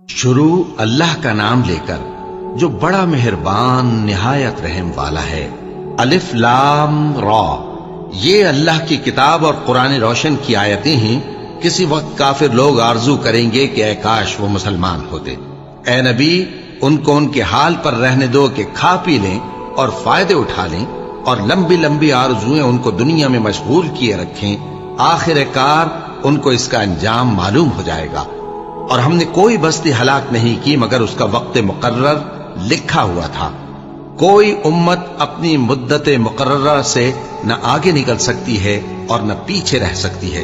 شروع اللہ کا نام لے کر جو بڑا مہربان نہایت رحم والا ہے۔ الف لام را، یہ اللہ کی کتاب اور قرآن روشن کی آیتیں ہیں۔ کسی وقت کافر لوگ آرزو کریں گے کہ اے کاش وہ مسلمان ہوتے۔ اے نبی، ان کو ان کے حال پر رہنے دو کہ کھا پی لیں اور فائدے اٹھا لیں، اور لمبی لمبی آرزویں ان کو دنیا میں مشغول کیے رکھیں۔ آخر کار ان کو اس کا انجام معلوم ہو جائے گا۔ اور ہم نے کوئی بستی ہلاک نہیں کی مگر اس کا وقت مقرر لکھا ہوا تھا۔ کوئی امت اپنی مدت مقررہ سے نہ آگے نکل سکتی ہے اور نہ پیچھے رہ سکتی ہے۔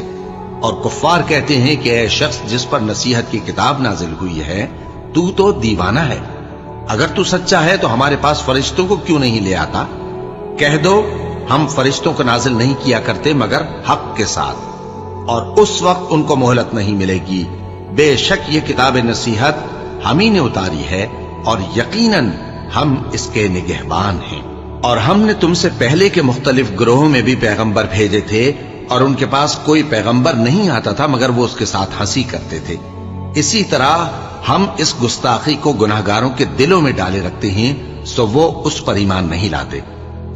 اور کفار کہتے ہیں کہ اے شخص جس پر نصیحت کی کتاب نازل ہوئی ہے، تو دیوانہ ہے۔ اگر تو سچا ہے تو ہمارے پاس فرشتوں کو کیوں نہیں لے آتا؟ کہہ دو ہم فرشتوں کو نازل نہیں کیا کرتے مگر حق کے ساتھ، اور اس وقت ان کو مہلت نہیں ملے گی۔ بے شک یہ کتاب نصیحت ہم ہی نے اتاری ہے، اور یقیناً ہم اس کے نگہبان ہیں۔ اور ہم نے تم سے پہلے کے مختلف گروہوں میں بھی پیغمبر بھیجے تھے، اور ان کے پاس کوئی پیغمبر نہیں آتا تھا مگر وہ اس کے ساتھ ہنسی کرتے تھے۔ اسی طرح ہم اس گستاخی کو گناہگاروں کے دلوں میں ڈالے رکھتے ہیں، سو وہ اس پر ایمان نہیں لاتے۔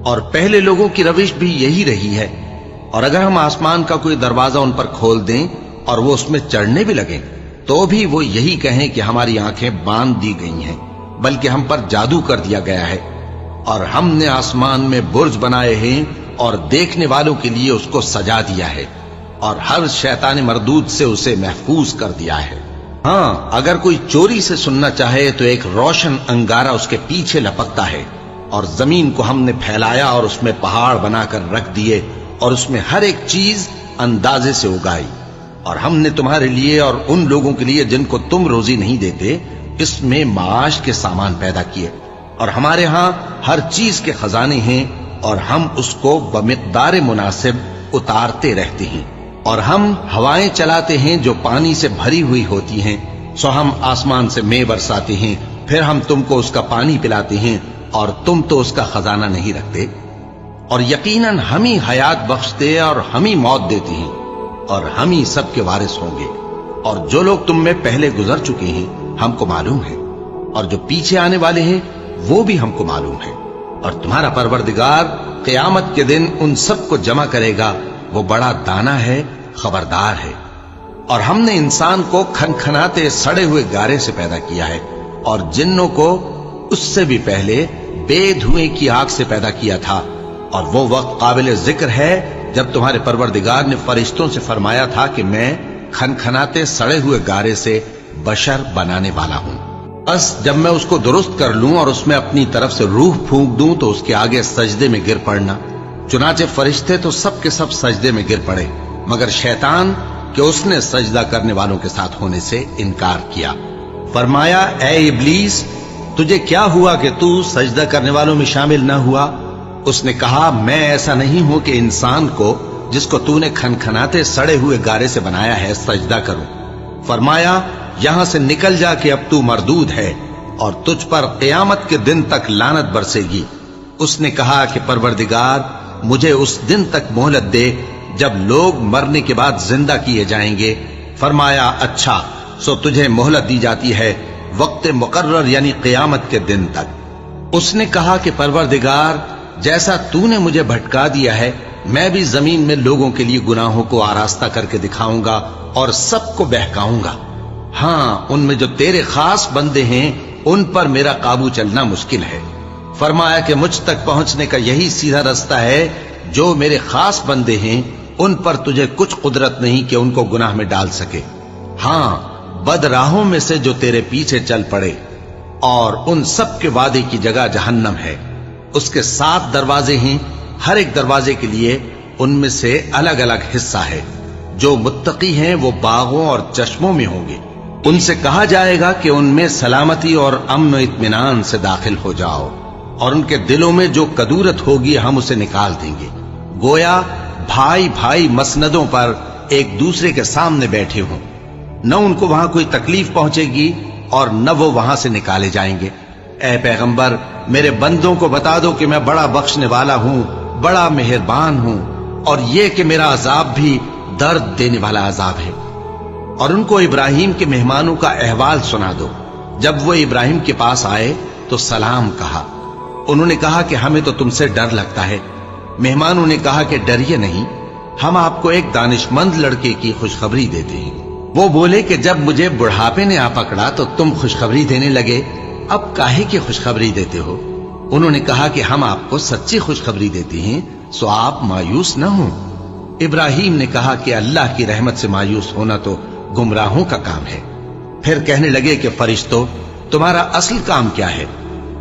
اور پہلے لوگوں کی روش بھی یہی رہی ہے۔ اور اگر ہم آسمان کا کوئی دروازہ ان پر کھول دیں اور وہ اس میں چڑھنے بھی لگیں تو بھی وہ یہی کہیں کہ ہماری آنکھیں باندھ دی گئی ہیں، بلکہ ہم پر جادو کر دیا گیا ہے۔ اور ہم نے آسمان میں برج بنائے ہیں اور دیکھنے والوں کے لیے اس کو سجا دیا ہے، اور ہر شیطان مردود سے اسے محفوظ کر دیا ہے۔ ہاں، اگر کوئی چوری سے سننا چاہے تو ایک روشن انگارہ اس کے پیچھے لپکتا ہے۔ اور زمین کو ہم نے پھیلایا اور اس میں پہاڑ بنا کر رکھ دیے، اور اس میں ہر ایک چیز اندازے سے اگائی۔ اور ہم نے تمہارے لیے اور ان لوگوں کے لیے جن کو تم روزی نہیں دیتے اس میں معاش کے سامان پیدا کیے۔ اور ہمارے ہاں ہر چیز کے خزانے ہیں، اور ہم اس کو بمقدار مناسب اتارتے رہتے ہیں۔ اور ہم ہوائیں چلاتے ہیں جو پانی سے بھری ہوئی ہوتی ہیں، سو ہم آسمان سے مے برساتے ہیں، پھر ہم تم کو اس کا پانی پلاتے ہیں، اور تم تو اس کا خزانہ نہیں رکھتے۔ اور یقیناً ہم ہی حیات بخشتے اور ہم ہی موت دیتے ہیں، اور ہم ہی سب کے وارث ہوں گے۔ اور جو لوگ تم میں پہلے گزر چکے ہیں ہم کو معلوم ہے، اور جو پیچھے آنے والے ہیں وہ بھی ہم کو معلوم ہے۔ اور تمہارا پروردگار قیامت کے دن ان سب کو جمع کرے گا، وہ بڑا دانا ہے، خبردار ہے۔ اور ہم نے انسان کو کھنکھناتے سڑے ہوئے گارے سے پیدا کیا ہے، اور جنوں کو اس سے بھی پہلے بے دھوئیں کی آگ سے پیدا کیا تھا۔ اور وہ وقت قابل ذکر ہے جب تمہارے پروردگار نے فرشتوں سے فرمایا تھا کہ میں کھنکھناتے سڑے ہوئے گارے سے بشر بنانے والا ہوں، بس جب میں اس کو درست کر لوں اور اس میں اپنی طرف سے روح پھونک دوں تو اس کے آگے سجدے میں گر پڑنا۔ چنانچہ فرشتے تو سب کے سب سجدے میں گر پڑے مگر شیطان کہ اس نے سجدہ کرنے والوں کے ساتھ ہونے سے انکار کیا۔ فرمایا اے ابلیس، تجھے کیا ہوا کہ تو سجدہ کرنے والوں میں شامل نہ ہوا؟ اس نے کہا میں ایسا نہیں ہوں کہ انسان کو جس کو تو نے کھنکھناتے سڑے ہوئے گارے سے بنایا ہے سجدہ کروں۔ فرمایا یہاں سے نکل جا کہ اب تو مردود ہے، اور تجھ پر قیامت کے دن تک لعنت برسے گی۔ اس نے کہا کہ پروردگار مجھے اس دن تک مہلت دے جب لوگ مرنے کے بعد زندہ کیے جائیں گے۔ فرمایا اچھا، سو تجھے مہلت دی جاتی ہے وقت مقرر یعنی قیامت کے دن تک۔ اس نے کہا کہ پروردگار جیسا تو نے مجھے بھٹکا دیا ہے میں بھی زمین میں لوگوں کے لیے گناہوں کو آراستہ کر کے دکھاؤں گا اور سب کو بہکاؤں گا۔ ہاں، ان میں جو تیرے خاص بندے ہیں ان پر میرا قابو چلنا مشکل ہے۔ فرمایا کہ مجھ تک پہنچنے کا یہی سیدھا رستہ ہے، جو میرے خاص بندے ہیں ان پر تجھے کچھ قدرت نہیں کہ ان کو گناہ میں ڈال سکے۔ ہاں، بد راہوں میں سے جو تیرے پیچھے چل پڑے، اور ان سب کے وعدے کی جگہ جہنم ہے۔ اس کے 7 دروازے ہیں، ہر ایک دروازے کے لیے ان میں سے الگ الگ حصہ ہے۔ جو متقی ہیں وہ باغوں اور چشموں میں ہوں گے، ان سے کہا جائے گا کہ ان میں سلامتی اور امن و اطمینان سے داخل ہو جاؤ، اور ان کے دلوں میں جو کدورت ہوگی ہم اسے نکال دیں گے، گویا بھائی بھائی مسندوں پر ایک دوسرے کے سامنے بیٹھے ہوں۔ نہ ان کو وہاں کوئی تکلیف پہنچے گی اور نہ وہ وہاں سے نکالے جائیں گے۔ اے پیغمبر میرے بندوں کو بتا دو کہ میں بڑا بخشنے والا ہوں، بڑا مہربان ہوں، اور یہ کہ میرا عذاب بھی درد دینے والا عذاب ہے۔ اور ان کو ابراہیم کے مہمانوں کا احوال سنا دو۔ جب وہ ابراہیم کے پاس آئے تو سلام کہا۔ انہوں نے کہا کہ ہمیں تو تم سے ڈر لگتا ہے۔ مہمانوں نے کہا کہ ڈریے نہیں، ہم آپ کو ایک دانشمند لڑکے کی خوشخبری دیتے ہیں۔ وہ بولے کہ جب مجھے بڑھاپے نے آ پکڑا تو تم خوشخبری دینے لگے، اب کاہے کی خوشخبری دیتے ہو؟ انہوں نے کہا کہ ہم آپ کو سچی خوشخبری دیتے ہیں، سو آپ مایوس نہ ہوں۔ ابراہیم نے کہا کہ اللہ کی رحمت سے مایوس ہونا تو گمراہوں کا کام ہے۔ پھر کہنے لگے کہ فرشتوں، تمہارا اصل کام کیا ہے؟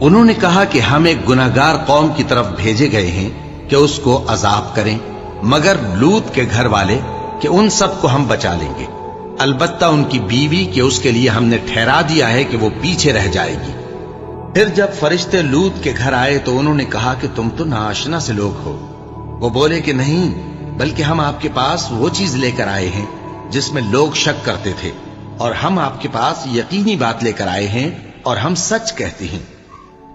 انہوں نے کہا کہ ہم ایک گناہگار قوم کی طرف بھیجے گئے ہیں کہ اس کو عذاب کریں، مگر لوط کے گھر والے کہ ان سب کو ہم بچا لیں گے، البتہ ان کی بیوی کہ اس کے لیے ہم نے ٹھہرا دیا ہے کہ وہ پیچھے رہ جائے گی۔ پھر جب فرشتے لوط کے گھر آئے تو انہوں نے کہا کہ تم تو ناآشنا سے لوگ ہو۔ وہ بولے کہ نہیں، بلکہ ہم آپ کے پاس وہ چیز لے کر آئے ہیں جس میں لوگ شک کرتے تھے، اور ہم آپ کے پاس یقینی بات لے کر آئے ہیں اور ہم سچ کہتے ہیں۔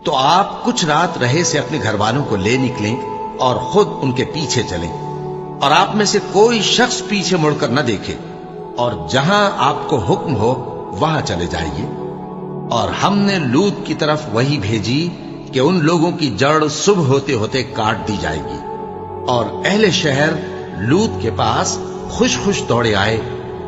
تو آپ کچھ رات رہے سے اپنے گھر والوں کو لے نکلیں اور خود ان کے پیچھے چلیں، اور آپ میں سے کوئی شخص پیچھے مڑ کر نہ دیکھے، اور جہاں آپ کو حکم ہو وہاں چلے جائیے۔ اور ہم نے لوط کی طرف وہی بھیجی کہ ان لوگوں کی جڑ صبح ہوتے ہوتے کاٹ دی جائے گی۔ اور اہل شہر لوط کے پاس خوش خوش دوڑے آئے۔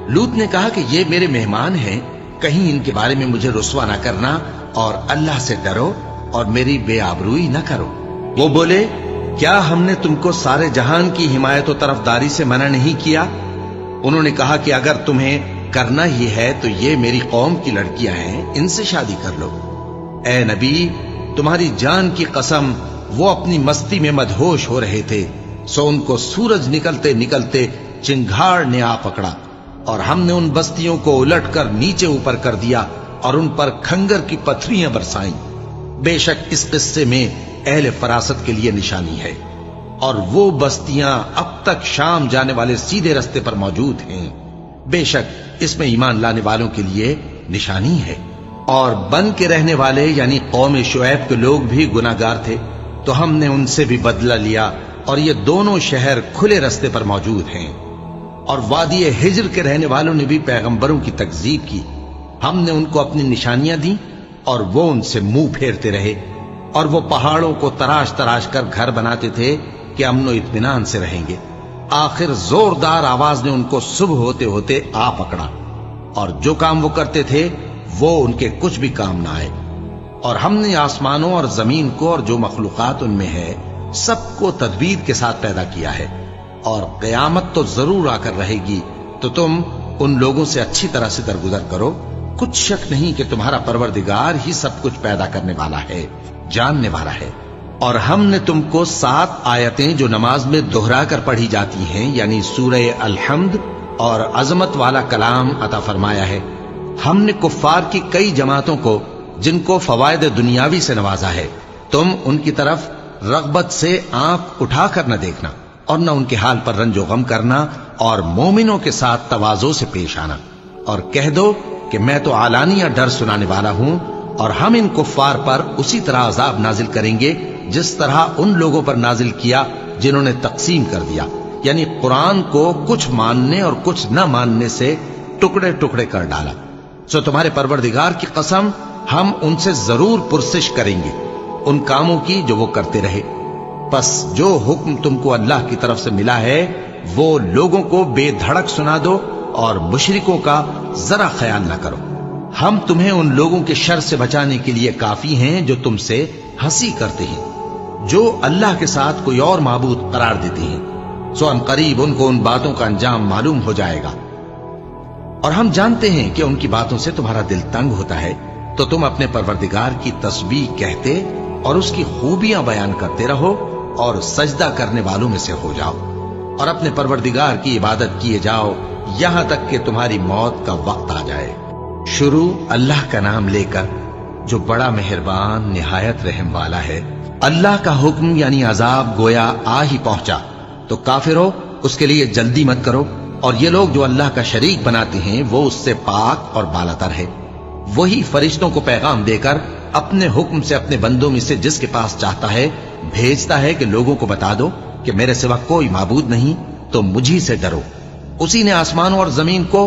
لوط نے کہا کہ یہ میرے مہمان ہیں، کہیں ان کے بارے میں مجھے رسوا نہ کرنا، اور اللہ سے ڈرو اور میری بے آبروئی نہ کرو۔ وہ بولے، کیا ہم نے تم کو سارے جہان کی حمایت و طرفداری سے منع نہیں کیا؟ انہوں نے کہا کہ اگر تمہیں کرنا ہی ہے تو یہ میری قوم کی لڑکیاں ہیں، ان سے شادی کر لو۔ اے نبی، تمہاری جان کی قسم، وہ اپنی مستی میں مدہوش ہو رہے تھے، سو ان کو سورج نکلتے نکلتے چنگھاڑ نے آ پکڑا، اور ہم نے ان بستیوں کو الٹ کر نیچے اوپر کر دیا اور ان پر کھنگر کی پتھریاں برسائیں۔ بے شک اس قصے میں اہل فراست کے لیے نشانی ہے، اور وہ بستیاں اب تک شام جانے والے سیدھے رستے پر موجود ہیں۔ بے شک اس میں ایمان لانے والوں کے لیے نشانی ہے۔ اور بن کے رہنے والے یعنی قوم شعیب کے لوگ بھی گناہگار تھے، تو ہم نے ان سے بھی بدلہ لیا، اور یہ دونوں شہر کھلے رستے پر موجود ہیں۔ اور وادی ہجر کے رہنے والوں نے بھی پیغمبروں کی تکذیب کی، ہم نے ان کو اپنی نشانیاں دی اور وہ ان سے منہ پھیرتے رہے، اور وہ پہاڑوں کو تراش تراش کر گھر بناتے تھے کہ امن و اطمینان سے رہیں گے۔ آخر زوردار آواز نے ان کو صبح ہوتے ہوتے آ پکڑا، اور جو کام وہ کرتے تھے وہ ان کے کچھ بھی کام نہ آئے۔ اور ہم نے آسمانوں اور زمین کو اور جو مخلوقات ان میں ہے سب کو تدبیر کے ساتھ پیدا کیا ہے، اور قیامت تو ضرور آ کر رہے گی، تو تم ان لوگوں سے اچھی طرح سے درگزر کرو۔ کچھ شک نہیں کہ تمہارا پروردگار ہی سب کچھ پیدا کرنے والا ہے، جاننے والا ہے۔ اور ہم نے تم کو 7 آیتیں جو نماز میں دہرا کر پڑھی جاتی ہیں، یعنی سورہ الحمد اور عظمت والا کلام عطا فرمایا ہے۔ ہم نے کفار کی کئی جماعتوں کو جن کو فوائد دنیاوی سے نوازا ہے، تم ان کی طرف رغبت سے آنکھ اٹھا کر نہ دیکھنا، اور نہ ان کے حال پر رنج و غم کرنا، اور مومنوں کے ساتھ تواضع سے پیش آنا، اور کہہ دو کہ میں تو اعلانیہ ڈر سنانے والا ہوں، اور ہم ان کفار پر اسی طرح عذاب نازل کریں گے جس طرح ان لوگوں پر نازل کیا جنہوں نے تقسیم کر دیا، یعنی قرآن کو کچھ ماننے اور کچھ نہ ماننے سے ٹکڑے ٹکڑے کر ڈالا۔ سو تمہارے پروردگار کی قسم، ہم ان سے ضرور پرسش کریں گے ان کاموں کی جو وہ کرتے رہے۔ پس جو حکم تم کو اللہ کی طرف سے ملا ہے وہ لوگوں کو بے دھڑک سنا دو، اور مشرکوں کا ذرا خیال نہ کرو۔ ہم تمہیں ان لوگوں کے شر سے بچانے کے لیے کافی ہیں جو تم سے ہنسی کرتے ہیں، جو اللہ کے ساتھ کوئی اور معبود قرار دیتے ہیں، سو ان قریب ان کو ان باتوں کا انجام معلوم ہو جائے گا۔ اور ہم جانتے ہیں کہ ان کی باتوں سے تمہارا دل تنگ ہوتا ہے، تو تم اپنے پروردگار کی تسبیح کہتے اور اس کی خوبیاں بیان کرتے رہو، اور سجدہ کرنے والوں میں سے ہو جاؤ، اور اپنے پروردگار کی عبادت کیے جاؤ یہاں تک کہ تمہاری موت کا وقت آ جائے۔ شروع اللہ کا نام لے کر جو بڑا مہربان نہایت رحم والا ہے۔ اللہ کا حکم یعنی عذاب گویا آ ہی پہنچا، تو کافروں اس کے لیے جلدی مت کرو، اور یہ لوگ جو اللہ کا شریک بناتے ہیں وہ اس سے پاک اور بالاتر ہے۔ وہی فرشتوں کو پیغام دے کر اپنے حکم سے اپنے بندوں میں سے جس کے پاس چاہتا ہے بھیجتا ہے کہ لوگوں کو بتا دو کہ میرے سوا کوئی معبود نہیں، تو مجھی سے ڈرو۔ اسی نے آسمانوں اور زمین کو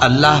اللہ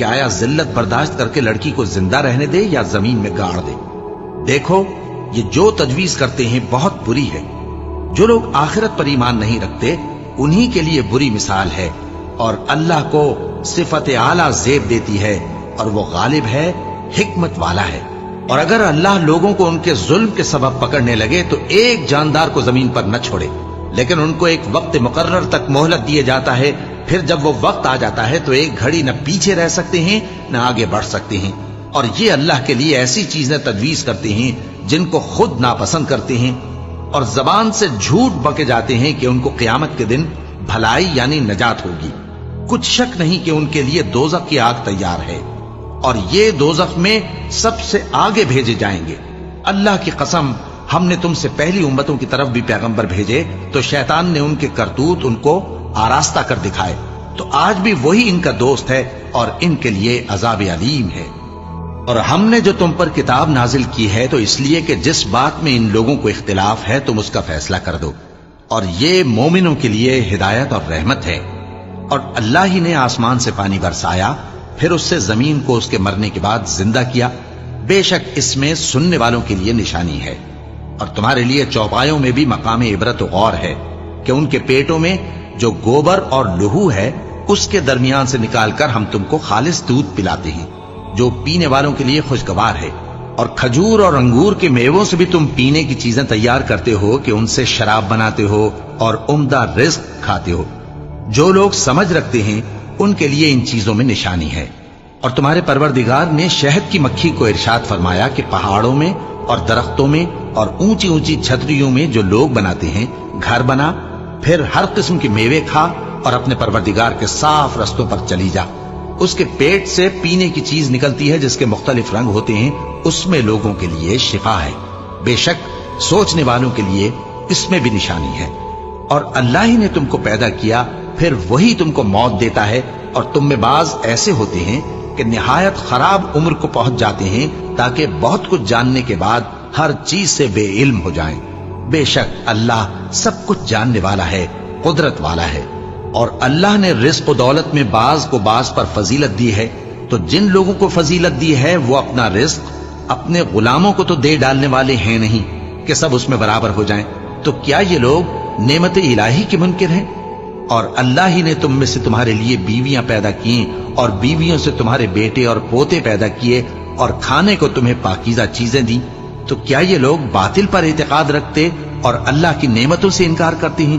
کہ آیا ذلت برداشت کر کے لڑکی کو زندہ رہنے دے یا زمین میں گاڑ دے؟ دیکھو یہ جو تجویز کرتے ہیں بہت بری ہے۔ جو لوگ آخرت پر ایمان نہیں رکھتے انہی کے لیے بری مثال ہے، اور اللہ کو صفت اعلیٰ زیب دیتی ہے اور وہ غالب ہے، حکمت والا ہے۔ اور اگر اللہ لوگوں کو ان کے ظلم کے سبب پکڑنے لگے تو ایک جاندار کو زمین پر نہ چھوڑے، لیکن ان کو ایک وقت مقرر تک مہلت دیے جاتا ہے، پھر جب وہ وقت آ جاتا ہے تو ایک گھڑی نہ پیچھے رہ سکتے ہیں نہ آگے بڑھ سکتے ہیں۔ اور یہ اللہ کے لیے ایسی چیزیں تجویز کرتے ہیں جن کو خود ناپسند کرتے ہیں، اور زبان سے جھوٹ بکے جاتے ہیں کہ ان کو قیامت کے دن بھلائی یعنی نجات ہوگی۔ کچھ شک نہیں کہ ان کے لیے دوزخ کی آگ تیار ہے، اور یہ دوزخ میں سب سے آگے بھیجے جائیں گے۔ اللہ کی قسم، ہم نے تم سے پہلی امتوں کی طرف بھی پیغمبر بھیجے تو شیطان نے ان کے کرتوت ان کو آراستہ کر دکھائے، تو آج بھی وہی ان کا دوست ہے اور ان کے لیے عذاب علیم ہے۔ اور ہم نے جو تم پر کتاب نازل کی ہے تو اس لیے کہ جس بات میں ان لوگوں کو اختلاف ہے تم اس کا فیصلہ کر دو، اور یہ مومنوں کے لیے ہدایت اور رحمت ہے۔ اور اللہ ہی نے آسمان سے پانی برسایا، پھر اس سے زمین کو اس کے مرنے کے بعد زندہ کیا، بے شک اس میں سننے والوں کے لیے نشانی ہے۔ اور تمہارے لیے چوپایوں میں بھی مقام عبرت و غور ہے کہ ان کے پیٹوں میں جو گوبر اور لہو ہے اس کے درمیان سے نکال کر ہم تم کو خالص دودھ پلاتے ہیں جو پینے والوں کے لیے خوشگوار ہے، اور کھجور اور انگور کے میووں سے بھی تم پینے کی چیزیں تیار کرتے ہو کہ ان سے شراب بناتے ہو اور عمدہ رزق کھاتے ہو۔ جو لوگ سمجھ رکھتے ہیں ان کے لیے ان چیزوں میں نشانی ہے۔ اور تمہارے پروردگار نے شہد کی مکھی کو ارشاد فرمایا کہ پہاڑوں میں اور درختوں میں اور اونچی اونچی چھتریوں میں جو لوگ بناتے ہیں گھر بنا، پھر ہر قسم کے میوے کھا اور اپنے پروردگار کے صاف رستوں پر چلی جا۔ اس کے پیٹ سے پینے کی چیز نکلتی ہے جس کے مختلف رنگ ہوتے ہیں، اس میں لوگوں کے لیے شفا ہے، بے شک سوچنے والوں کے لیے اس میں بھی نشانی ہے۔ اور اللہ ہی نے تم کو پیدا کیا، پھر وہی تم کو موت دیتا ہے، اور تم میں بعض ایسے ہوتے ہیں کہ نہایت خراب عمر کو پہنچ جاتے ہیں تاکہ بہت کچھ جاننے کے بعد ہر چیز سے بے علم ہو جائیں۔ بے شک اللہ سب کچھ جاننے والا ہے، قدرت والا ہے۔ اور اللہ نے رزق و دولت میں بعض کو بعض پر فضیلت دی ہے، تو جن لوگوں کو فضیلت دی ہے وہ اپنا رزق اپنے غلاموں کو تو دے ڈالنے والے ہیں نہیں کہ سب اس میں برابر ہو جائیں، تو کیا یہ لوگ نعمت الہی کے منکر ہیں؟ اور اللہ ہی نے تم میں سے تمہارے لیے بیویاں پیدا کی اور بیویوں سے تمہارے بیٹے اور پوتے پیدا کیے اور کھانے کو تمہیں پاکیزہ چیزیں دیں، تو کیا یہ لوگ باطل پر اعتقاد رکھتے اور اللہ کی نعمتوں سے انکار کرتے ہیں؟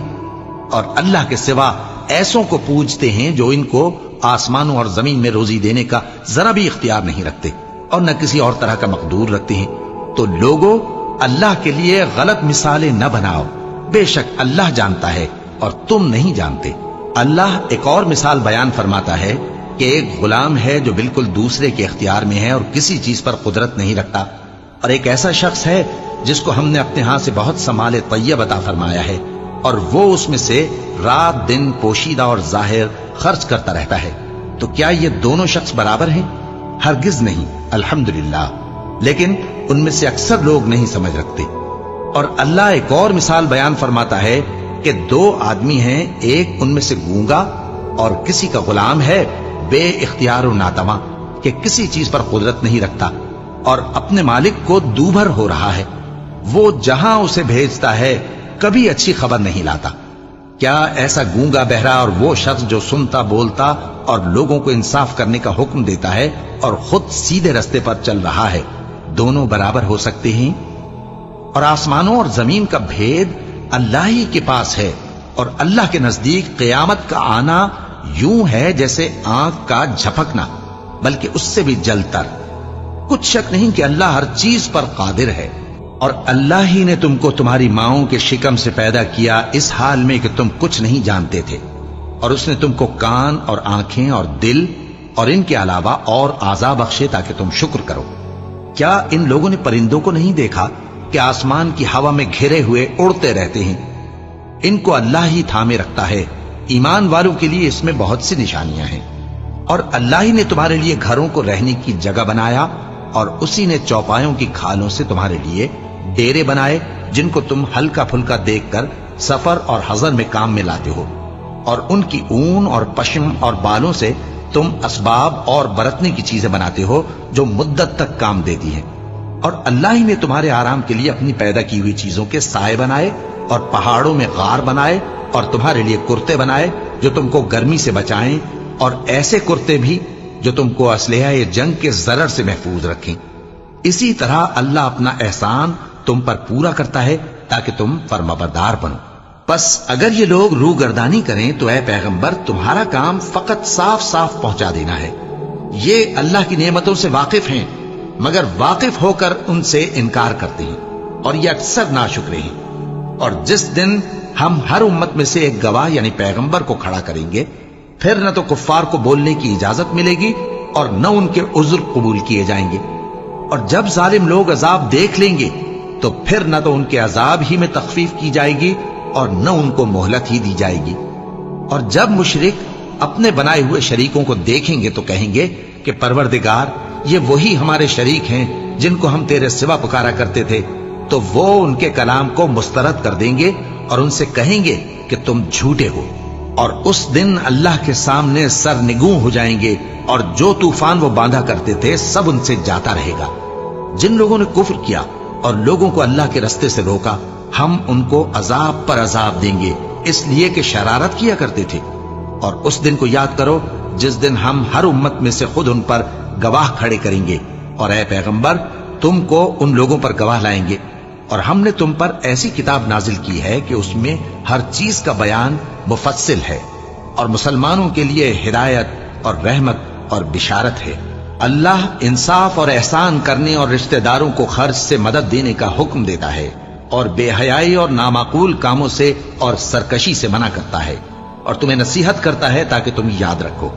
اور اللہ کے سوا ایسوں کو پوجتے ہیں جو ان کو آسمانوں اور زمین میں روزی دینے کا ذرا بھی اختیار نہیں رکھتے اور نہ کسی اور طرح کا مقدور رکھتے ہیں۔ تو لوگوں، اللہ کے لیے غلط مثالیں نہ بناؤ، بے شک اللہ جانتا ہے اور تم نہیں جانتے۔ اللہ ایک اور مثال بیان فرماتا ہے کہ ایک غلام ہے جو بالکل دوسرے کے اختیار میں ہے اور کسی چیز پر قدرت نہیں رکھتا، اور ایک ایسا شخص ہے جس کو ہم نے اپنے ہاں سے بہت سا مال طیب عطا فرمایا ہے اور وہ اس میں سے رات دن پوشیدہ اور ظاہر خرچ کرتا رہتا ہے، تو کیا یہ دونوں شخص برابر ہیں؟ ہرگز نہیں، الحمدللہ، لیکن ان میں سے اکثر لوگ نہیں سمجھ رکھتے۔ اور اللہ ایک اور مثال بیان فرماتا ہے کہ دو آدمی ہیں، ایک ان میں سے گونگا اور کسی کا غلام ہے بے اختیار و ناتواں کہ کسی چیز پر قدرت نہیں رکھتا اور اپنے مالک کو دوبھر ہو رہا ہے، وہ جہاں اسے بھیجتا ہے کبھی اچھی خبر نہیں لاتا۔ کیا ایسا گونگا بہرا اور وہ شخص جو سنتا بولتا اور لوگوں کو انصاف کرنے کا حکم دیتا ہے اور خود سیدھے رستے پر چل رہا ہے، دونوں برابر ہو سکتے ہیں؟ اور آسمانوں اور زمین کا بھید اللہ ہی کے پاس ہے، اور اللہ کے نزدیک قیامت کا آنا یوں ہے جیسے آنکھ کا جھپکنا، بلکہ اس سے بھی جلتر۔ کچھ شک نہیں کہ اللہ ہر چیز پر قادر ہے۔ اور اللہ ہی نے تم کو تمہاری ماؤں کے شکم سے پیدا کیا اس حال میں کہ تم کچھ نہیں جانتے تھے، اور اس نے تم کو کان اور آنکھیں اور دل اور ان کے علاوہ اور اعضاء بخشے تاکہ تم شکر کرو۔ کیا ان لوگوں نے پرندوں کو نہیں دیکھا کہ آسمان کی ہوا میں گھرے ہوئے اڑتے رہتے ہیں؟ ان کو اللہ ہی تھامے رکھتا ہے۔ ایمان والوں کے لیے اس میں بہت سی نشانیاں ہیں۔ اور اللہ ہی نے تمہارے لیے گھروں کو رہنے کی جگہ بنایا، اور اسی نے چوپایوں کی کھالوں سے تمہارے لیے ڈیرے بنائے جن کو تم ہلکا پھلکا دیکھ کر سفر اور حضر میں کام میں لاتے ہو، اور ان کی اون اور پشم اور بالوں سے تم اسباب اور برتنے کی چیزیں بناتے ہو جو مدت تک کام دیتی ہیں، اور اللہ ہی نے تمہارے آرام کے لیے اپنی پیدا کی ہوئی چیزوں کے سائے بنائے اور پہاڑوں میں غار بنائے اور تمہارے لیے کرتے بنائے جو تم کو گرمی سے بچائیں، اور ایسے کرتے بھی جو تم کو اسلحہ جنگ کے ضرر سے محفوظ رکھیں۔ اسی طرح اللہ اپنا احسان تم پر پورا کرتا ہے تاکہ تم فرمانبردار بنو۔ پس اگر یہ لوگ روگردانی کریں تو اے پیغمبر تمہارا کام فقط صاف صاف پہنچا دینا ہے۔ یہ اللہ کی نعمتوں سے واقف ہیں مگر واقف ہو کر ان سے انکار کرتے ہیں، اور یہ اکثر ناشکرے ہیں۔ اور جس دن ہم ہر امت میں سے ایک گواہ یعنی پیغمبر کو کھڑا کریں گے، پھر نہ تو کفار کو بولنے کی اجازت ملے گی اور نہ ان کے عذر قبول کیے جائیں گے۔ اور جب ظالم لوگ عذاب دیکھ لیں گے تو پھر نہ تو ان کے عذاب ہی میں تخفیف کی جائے گی اور نہ ان کو مہلت ہی دی جائے گی۔ اور جب مشرک اپنے بنائے ہوئے شریکوں کو دیکھیں گے تو کہیں گے کہ پروردگار یہ وہی ہمارے شریک ہیں جن کو ہم تیرے سوا پکارا کرتے تھے، تو وہ ان کے کلام کو مسترد کر دیں گے اور ان سے کہیں گے کہ تم جھوٹے ہو۔ اور اس دن اللہ کے سامنے سر نگوں ہو جائیں گے، اور جو طوفان وہ باندھا کرتے تھے سب ان سے جاتا رہے گا۔ جن لوگوں نے کفر کیا اور لوگوں کو اللہ کے رستے سے روکا، ہم ان کو عذاب پر عذاب دیں گے اس لیے کہ شرارت کیا کرتے تھے۔ اور اس دن کو یاد کرو جس دن ہم ہر امت میں سے خود ان پر گواہ کھڑے کریں گے، اور اے پیغمبر تم کو ان لوگوں پر گواہ لائیں گے۔ اور ہم نے تم پر ایسی کتاب نازل کی ہے کہ اس میں ہر چیز کا بیان مفصل ہے، اور مسلمانوں کے لیے ہدایت اور رحمت اور بشارت ہے۔ اللہ انصاف اور احسان کرنے اور رشتہ داروں کو خرچ سے مدد دینے کا حکم دیتا ہے، اور بے حیائی اور نامعقول کاموں سے اور سرکشی سے منع کرتا ہے، اور تمہیں نصیحت کرتا ہے تاکہ تم یاد رکھو۔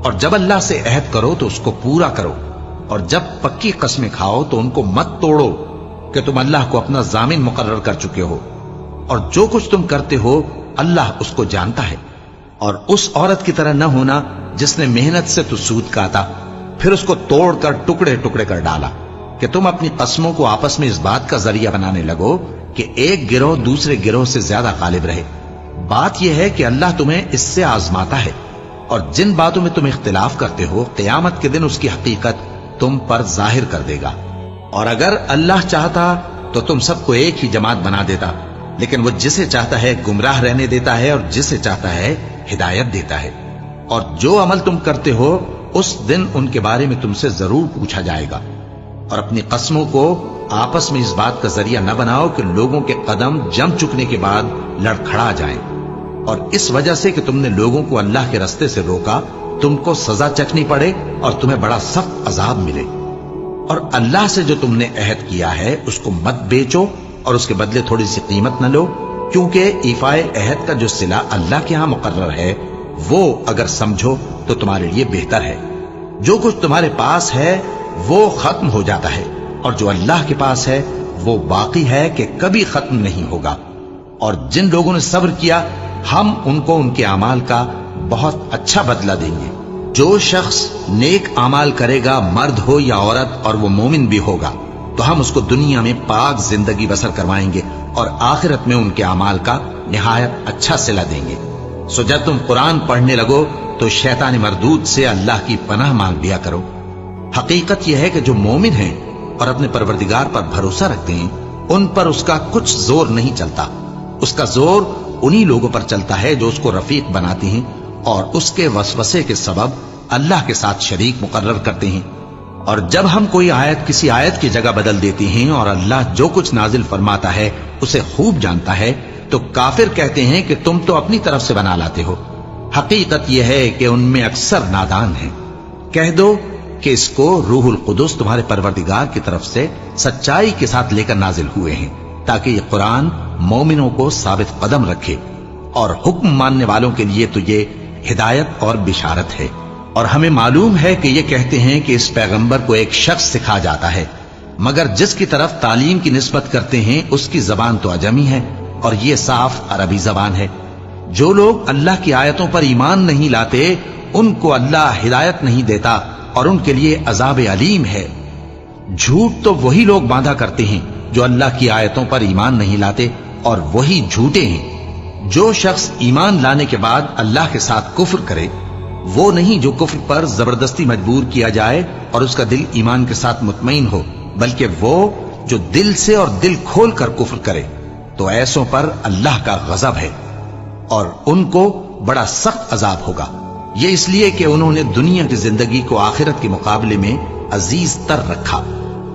اور جب اللہ سے عہد کرو تو اس کو پورا کرو، اور جب پکی قسمیں کھاؤ تو ان کو مت توڑو کہ تم اللہ کو اپنا ضامن مقرر کر چکے ہو، اور جو کچھ تم کرتے ہو اللہ اس کو جانتا ہے۔ اور اس عورت کی طرح نہ ہونا جس نے محنت سے تو سود کاتا پھر اس کو توڑ کر ٹکڑے ٹکڑے کر ڈالا، کہ تم اپنی قسموں کو آپس میں اس بات کا ذریعہ بنانے لگو کہ ایک گروہ دوسرے گروہ سے زیادہ غالب رہے۔ بات یہ ہے کہ اللہ تمہیں اس سے آزماتا ہے، اور جن باتوں میں تم اختلاف کرتے ہو قیامت کے دن اس کی حقیقت تم پر ظاہر کر دے گا۔ اور اگر اللہ چاہتا تو تم سب کو ایک ہی جماعت بنا دیتا، لیکن وہ جسے چاہتا ہے گمراہ رہنے دیتا ہے اور جسے چاہتا ہے ہدایت دیتا ہے۔ اور جو عمل تم کرتے ہو اس دن ان کے بارے میں تم سے ضرور پوچھا جائے گا۔ اور اپنی قسموں کو آپس میں اس بات کا ذریعہ نہ بناؤ کہ لوگوں کے قدم جم چکنے کے بعد لڑکھڑا جائیں، اور اس وجہ سے کہ تم نے لوگوں کو اللہ کے رستے سے روکا تم کو سزا چکھنی پڑے اور تمہیں بڑا سخت عذاب ملے۔ اور اللہ سے جو تم نے عہد کیا ہے اس کو مت بیچو اور اس کے بدلے تھوڑی سی قیمت نہ لو، کیونکہ ایفائے عہد کا جو صلہ اللہ کے ہاں مقرر ہے وہ اگر سمجھو تو تمہارے لیے بہتر ہے۔ جو کچھ تمہارے پاس ہے وہ ختم ہو جاتا ہے، اور جو اللہ کے پاس ہے وہ باقی ہے کہ کبھی ختم نہیں ہوگا۔ اور جن لوگوں نے صبر کیا ہم ان کو ان کے اعمال کا بہت اچھا بدلہ دیں گے۔ جو شخص نیک اعمال کرے گا مرد ہو یا عورت اور وہ مومن بھی ہوگا تو ہم اس کو دنیا میں پاک زندگی بسر کروائیں گے اور آخرت میں ان کے اعمال کا نہایت اچھا صلہ دیں گے۔ سو جب تم قرآن پڑھنے لگو تو شیطان مردود سے اللہ کی پناہ مانگ لیا کرو۔ حقیقت یہ ہے کہ جو مومن ہیں اور اپنے پروردگار پر بھروسہ رکھتے ہیں ان پر اس کا کچھ زور نہیں چلتا۔ اس کا زور انہی لوگوں پر چلتا ہے جو اس کو رفیق بناتے ہیں اور اس کے وسوسے کے سبب اللہ کے ساتھ شریک مقرر کرتے ہیں۔ اور جب ہم کوئی آیت کسی آیت کی جگہ بدل دیتے ہیں اور اللہ جو کچھ نازل فرماتا ہے اسے خوب جانتا ہے تو کافر کہتے ہیں کہ تم تو اپنی طرف سے بنا لاتے ہو۔ حقیقت یہ ہے کہ ان میں اکثر نادان ہیں۔ کہہ دو کہ اس کو روح القدس تمہارے پروردگار کی طرف سے سچائی کے ساتھ لے کر نازل ہوئے ہیں تاکہ یہ قرآن مومنوں کو ثابت قدم رکھے، اور حکم ماننے والوں کے لیے تو یہ ہدایت اور بشارت ہے۔ اور ہمیں معلوم ہے کہ یہ کہتے ہیں کہ اس پیغمبر کو ایک شخص سکھا جاتا ہے، مگر جس کی طرف تعلیم کی نسبت کرتے ہیں اس کی زبان تو عجمی ہے اور یہ صاف عربی زبان ہے۔ جو لوگ اللہ کی آیتوں پر ایمان نہیں لاتے ان کو اللہ ہدایت نہیں دیتا اور ان کے لیے عذاب علیم ہے۔ جھوٹ تو وہی لوگ باندھا کرتے ہیں جو اللہ کی آیتوں پر ایمان نہیں لاتے، اور وہی جھوٹے ہیں۔ جو شخص ایمان لانے کے بعد اللہ کے ساتھ کفر کرے وہ نہیں جو کفر پر زبردستی مجبور کیا جائے اور اس کا دل ایمان کے ساتھ مطمئن ہو، بلکہ وہ جو دل سے اور دل کھول کر کفر کرے، تو ایسوں پر اللہ کا غضب ہے اور ان کو بڑا سخت عذاب ہوگا۔ یہ اس لیے کہ انہوں نے دنیا کی زندگی کو آخرت کے مقابلے میں عزیز تر رکھا،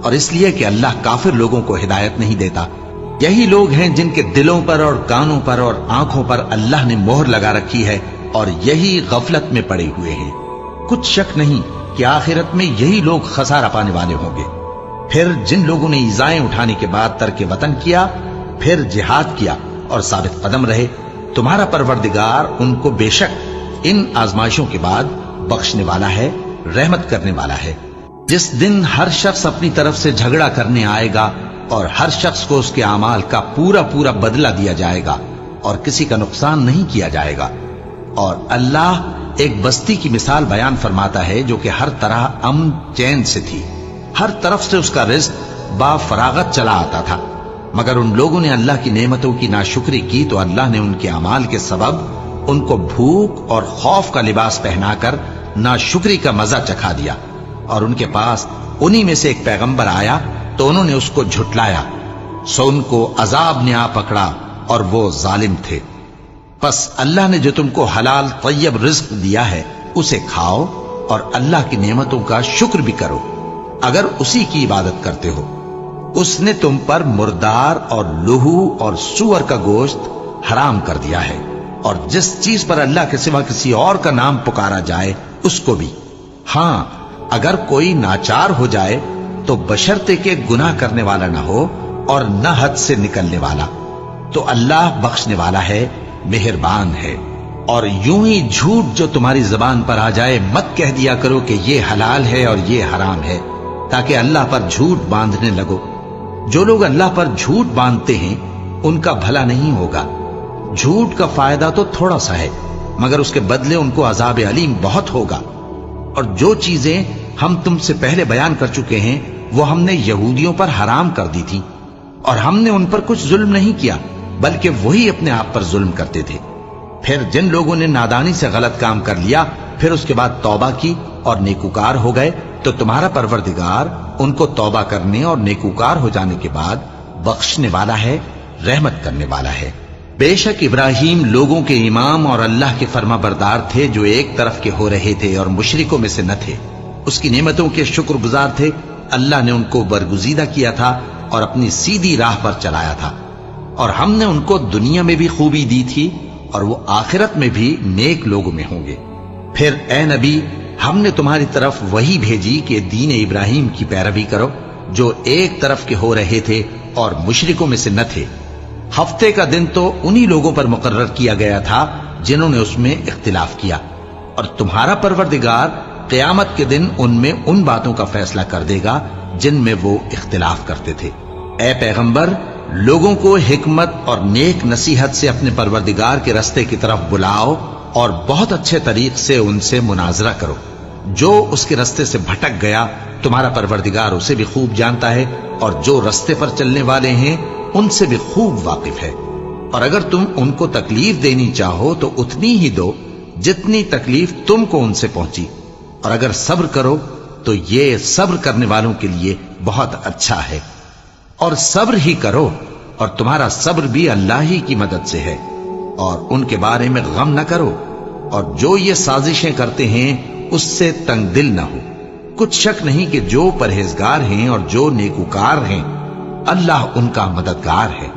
اور اس لیے کہ اللہ کافر لوگوں کو ہدایت نہیں دیتا۔ یہی لوگ ہیں جن کے دلوں پر اور کانوں پر اور آنکھوں پر اللہ نے مہر لگا رکھی ہے، اور یہی غفلت میں پڑے ہوئے ہیں۔ کچھ شک نہیں کہ آخرت میں یہی لوگ خسارہ پانے والے ہوں گے۔ پھر جن لوگوں نے ایذائیں اٹھانے کے بعد ترک وطن کیا، پھر جہاد کیا اور ثابت قدم رہے، تمہارا پروردگار ان کو بے شک ان آزمائشوں کے بعد بخشنے والا ہے، رحمت کرنے والا ہے۔ جس دن ہر شخص اپنی طرف سے جھگڑا کرنے آئے گا اور ہر شخص کو اس کے اعمال کا پورا پورا بدلہ دیا جائے گا اور کسی کا نقصان نہیں کیا جائے گا۔ اور اللہ ایک بستی کی مثال بیان فرماتا ہے جو کہ ہر طرح امن چین سے تھی، ہر طرف سے اس کا رزق با فراغت چلا آتا تھا، مگر ان لوگوں نے اللہ کی نعمتوں کی ناشکری کی تو اللہ نے ان کے اعمال کے سبب ان کو بھوک اور خوف کا لباس پہنا کر ناشکری کا مزہ چکھا دیا، اور ان کے پاس انہی میں سے ایک پیغمبر آیا تو انہوں نے اس کو جھٹلایا، سو ان کو عذاب نے آ پکڑا اور وہ ظالم تھے۔ پس اللہ نے جو تم کو حلال طیب رزق دیا ہے اسے کھاؤ اور اللہ کی نعمتوں کا شکر بھی کرو اگر اسی کی عبادت کرتے ہو۔ اس نے تم پر مردار اور لہو اور سور کا گوشت حرام کر دیا ہے، اور جس چیز پر اللہ کے سوا کسی اور کا نام پکارا جائے اس کو بھی۔ ہاں اگر کوئی ناچار ہو جائے تو بشرطے کہ گناہ کرنے والا نہ ہو اور نہ حد سے نکلنے والا، تو اللہ بخشنے والا ہے، مہربان ہے۔ اور یوں ہی جھوٹ جو تمہاری زبان پر آ جائے مت کہہ دیا کرو کہ یہ حلال ہے اور یہ حرام ہے، تاکہ اللہ پر جھوٹ باندھنے لگو۔ جو لوگ اللہ پر جھوٹ باندھتے ہیں ان کا بھلا نہیں ہوگا۔ جھوٹ کا فائدہ تو تھوڑا سا ہے، مگر اس کے بدلے ان کو عذاب علیم بہت ہوگا۔ اور جو چیزیں ہم تم سے پہلے بیان کر چکے ہیں وہ ہم نے یہودیوں پر حرام کر دی تھی، اور ہم نے ان پر کچھ ظلم نہیں کیا بلکہ وہی اپنے آپ پر ظلم کرتے تھے۔ پھر جن لوگوں نے نادانی سے غلط کام کر لیا پھر اس کے بعد توبہ کی اور نیکوکار ہو گئے تو تمہارا پروردگار ان کو توبہ کرنے اور نیکوکار ہو جانے کے بعد بخشنے والا ہے، رحمت کرنے والا ہے۔ بے شک ابراہیم لوگوں کے امام اور اللہ کے فرما بردار تھے جو ایک طرف کے ہو رہے تھے اور مشرکوں میں سے نہ تھے۔ اس کی نعمتوں کے شکر گزار تھے۔ اللہ نے ان کو برگزیدہ کیا تھا اور اپنی سیدھی راہ پر چلایا تھا، اور ہم نے ان کو دنیا میں بھی خوبی دی تھی اور وہ آخرت میں بھی نیک لوگوں میں ہوں گے۔ پھر اے نبی ہم نے تمہاری طرف وہی بھیجی کہ دین ابراہیم کی پیروی کرو جو ایک طرف کے ہو رہے تھے اور مشرکوں میں سے نہ تھے۔ ہفتے کا دن تو انہی لوگوں پر مقرر کیا گیا تھا جنہوں نے اس میں اختلاف کیا، اور تمہارا پروردگار قیامت کے دن ان میں ان باتوں کا فیصلہ کر دے گا جن میں وہ اختلاف کرتے تھے۔ اے پیغمبر لوگوں کو حکمت اور نیک نصیحت سے اپنے پروردگار کے رستے کی طرف بلاؤ اور بہت اچھے طریق سے ان سے مناظرہ کرو۔ جو اس کے رستے سے بھٹک گیا تمہارا پروردگار اسے بھی خوب جانتا ہے، اور جو رستے پر چلنے والے ہیں ان سے بھی خوب واقف ہے۔ اور اگر تم ان کو تکلیف دینی چاہو تو اتنی ہی دو جتنی تکلیف تم کو ان سے پہنچی، اور اگر صبر کرو تو یہ صبر کرنے والوں کے لیے بہت اچھا ہے۔ اور صبر ہی کرو، اور تمہارا صبر بھی اللہ ہی کی مدد سے ہے، اور ان کے بارے میں غم نہ کرو، اور جو یہ سازشیں کرتے ہیں اس سے تنگ دل نہ ہو۔ کچھ شک نہیں کہ جو پرہیزگار ہیں اور جو نیکوکار ہیں اللہ ان کا مددگار ہے۔